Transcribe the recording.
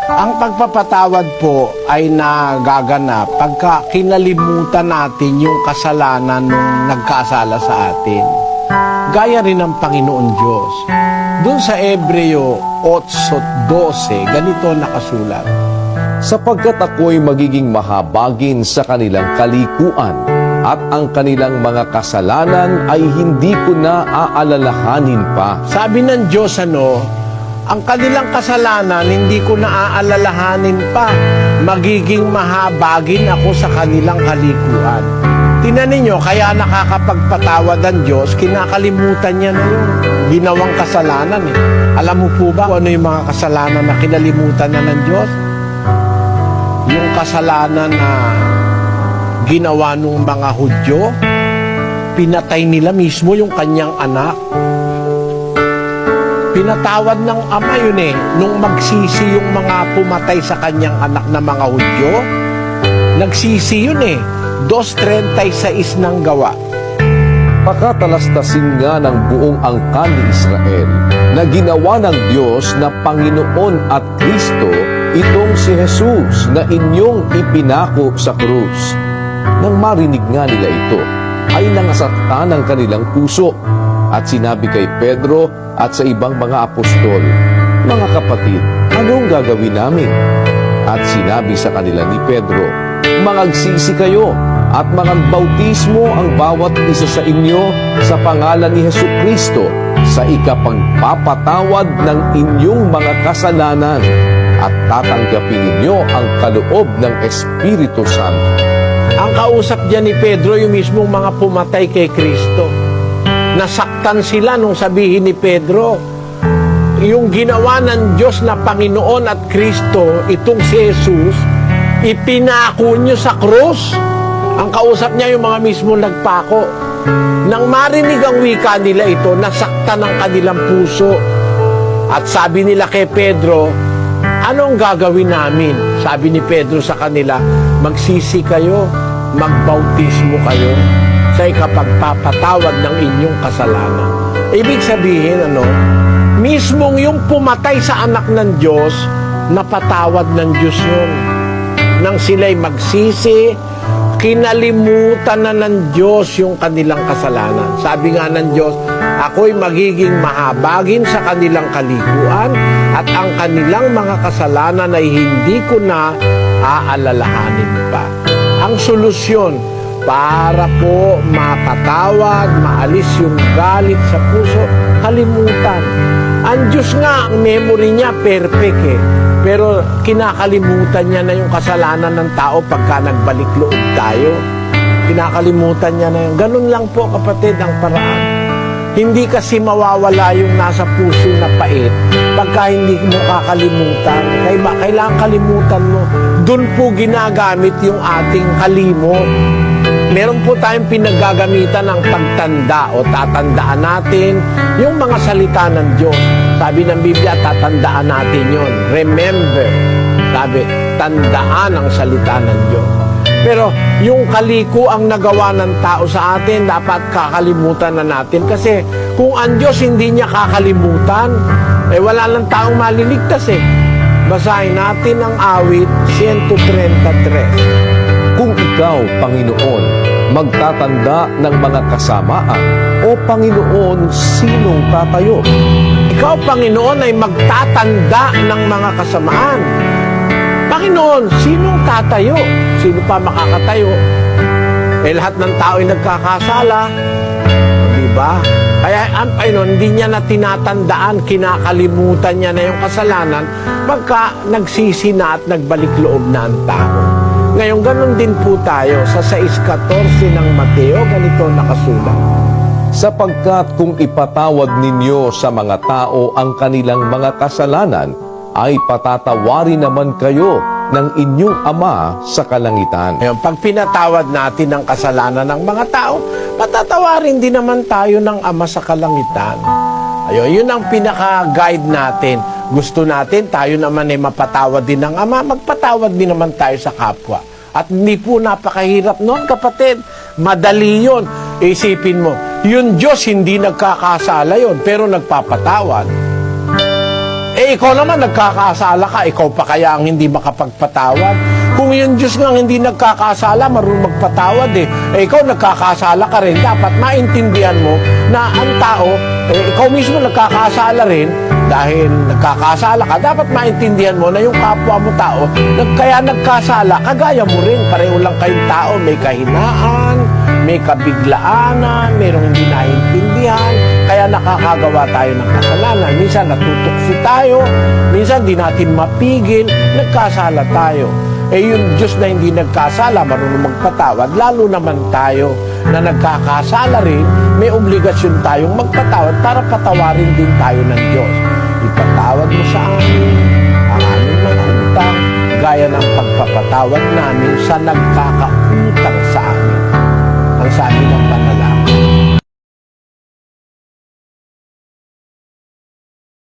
Ang pagpapatawad po ay nagaganap pagka kinalimutan natin yung kasalanan nung nagkasala sa atin. Gaya rin ng Panginoon Diyos. Doon sa Hebreo 8:12, ganito nakasulat. Sapagkat ako'y magiging mahabagin sa kanilang kalikuan, at ang kanilang mga kasalanan ay hindi ko na aalalahanin pa. Sabi ng Diyos, ang kanilang kasalanan hindi ko na aalalahanin pa. Magiging mahabagin ako sa kanilang kalikuan. Tingnan ninyo, kaya nakakapagpatawad ang Diyos, kinakalimutan niya na yung ginawang kasalanan. Alam mo po ba kung ano yung mga kasalanan na kinalimutan na ng Diyos? Yung kasalanan na ginawa ng mga Hudyo, pinatay nila mismo yung kanyang anak. Pinatawad ng ama yun nung magsisi yung mga pumatay sa kanyang anak na mga Hudyo. Nagsisi yun 2:36 ng gawa. Pakatalastasin nga ng buong angkan ni Israel na ginawa ng Diyos na Panginoon at Kristo itong si Jesus na inyong ipinako sa krus. Nang marinig nga nila ito, ay nangasaktan ang kanilang puso at sinabi kay Pedro at sa ibang mga apostol, "Mga kapatid, anong gagawin namin?" At sinabi sa kanila ni Pedro, "Mangagsisi kayo at mangagbautismo ang bawat isa sa inyo sa pangalan ni Jesucristo sa ikapagpapatawad ng inyong mga kasalanan at tatanggapin ninyo ang kaloob ng Espiritu Santo." Ang kausap diyan ni Pedro, yung mismong mga pumatay kay Kristo. Nasaktan sila nung sabihin ni Pedro, yung ginawa ng Diyos na Panginoon at Kristo, itong si Jesus, ipinako nyo sa krus. Ang kausap niya yung mga mismo nagpako. Nang marinig ang wika nila ito, nasaktan ang kanilang puso. At sabi nila kay Pedro, "Anong gagawin namin?" Sabi ni Pedro sa kanila, "Magsisi kayo, magbautismo kayo sa ikapagpapatawad ng inyong kasalanan." Ibig sabihin, mismong yung pumatay sa anak ng Diyos, napatawad ng Diyos yun. Nang sila'y magsisi, kinalimutan na ng Diyos yung kanilang kasalanan. Sabi nga ng Diyos, "Ako'y magiging mahabagin sa kanilang kalikuan at ang kanilang mga kasalanan ay hindi ko na aalalahanin pa." Ang solusyon para po mapatawad, maalis yung galit sa puso, kalimutan. Ang Diyos nga, ang memory niya perfect pero kinakalimutan niya na yung kasalanan ng tao pagka nagbalik loob tayo. Kinakalimutan niya na yun. Ganun lang po kapatid ang paraan. Hindi kasi mawawala yung nasa puso na pait pagka hindi mo kakalimutan. Kailangan kalimutan mo. Doon po ginagamit yung ating kalimot. Meron po tayong pinaggagamitan ng pagtanda o tatandaan natin yung mga salita ng Diyos. Sabi ng Biblia, tatandaan natin yon. Remember. Sabi, tandaan ang salita ng Diyos. Pero yung kaliko ang nagawa ng tao sa atin, dapat kakalimutan na natin. Kasi kung ang Diyos hindi niya kakalimutan, wala lang taong maliligtas Basahin natin ang awit 133. Kung ikaw, Panginoon, magtatanda ng mga kasamaan, o Panginoon, sinong tatayo? Ikaw, Panginoon, ay magtatanda ng mga kasamaan. Panginoon, sinong tatayo? Sino pa makakatayo? Lahat ng tao ay nagkakasala. Diba? Kaya ang Panginoon, hindi niya na tinatandaan, kinakalimutan niya na yung kasalanan pagka nagsisi na at nagbalik loob na ang tao. Ngayon, ganun din po tayo sa 6:14 ng Mateo, ganito nakasulat. Sapagkat kung ipatawad ninyo sa mga tao ang kanilang mga kasalanan, ay patatawarin naman kayo ng inyong Ama sa kalangitan. Ngayon, pag pinatawad natin ang kasalanan ng mga tao, patatawarin din naman tayo ng Ama sa kalangitan. Ayun, yun ang pinaka-guide natin. Gusto natin, tayo naman ay mapatawad din ng Ama, magpatawad din naman tayo sa kapwa. At hindi po napakahirap noon, kapatid. Madali yun. Isipin mo, yung Diyos hindi nagkakasala yun, pero nagpapatawad. Eh, ikaw naman nagkakasala ka, ikaw pa kaya ang hindi makapagpatawad. Kung yung Diyos nga hindi nagkakasala, marunong magpatawad eh. Eh, ikaw nagkakasala ka rin. Dapat maintindihan mo na ang tao, ikaw mismo nagkakasala rin, dahil nagkakasala ka, dapat maintindihan mo na yung kapwa mo tao, kaya nagkasala, kagaya mo rin, pareho lang kayong tao, may kahinaan, may kabiglaanan, mayroong hindi naintindihan, kaya nakakagawa tayo ng kasalanan. Minsan natutukso tayo, minsan di natin mapigil, nagkasala tayo. Eh yung Diyos na hindi nagkasala, marunong magpatawad, lalo naman tayo na nagkakasala rin, may obligasyon tayong magpatawad para patawarin din tayo ng Diyos. Ipatawad mo sa amin ang aming mga utang, gaya ng pagpapatawad namin sa nagkakautang sa amin. Ang sabi ng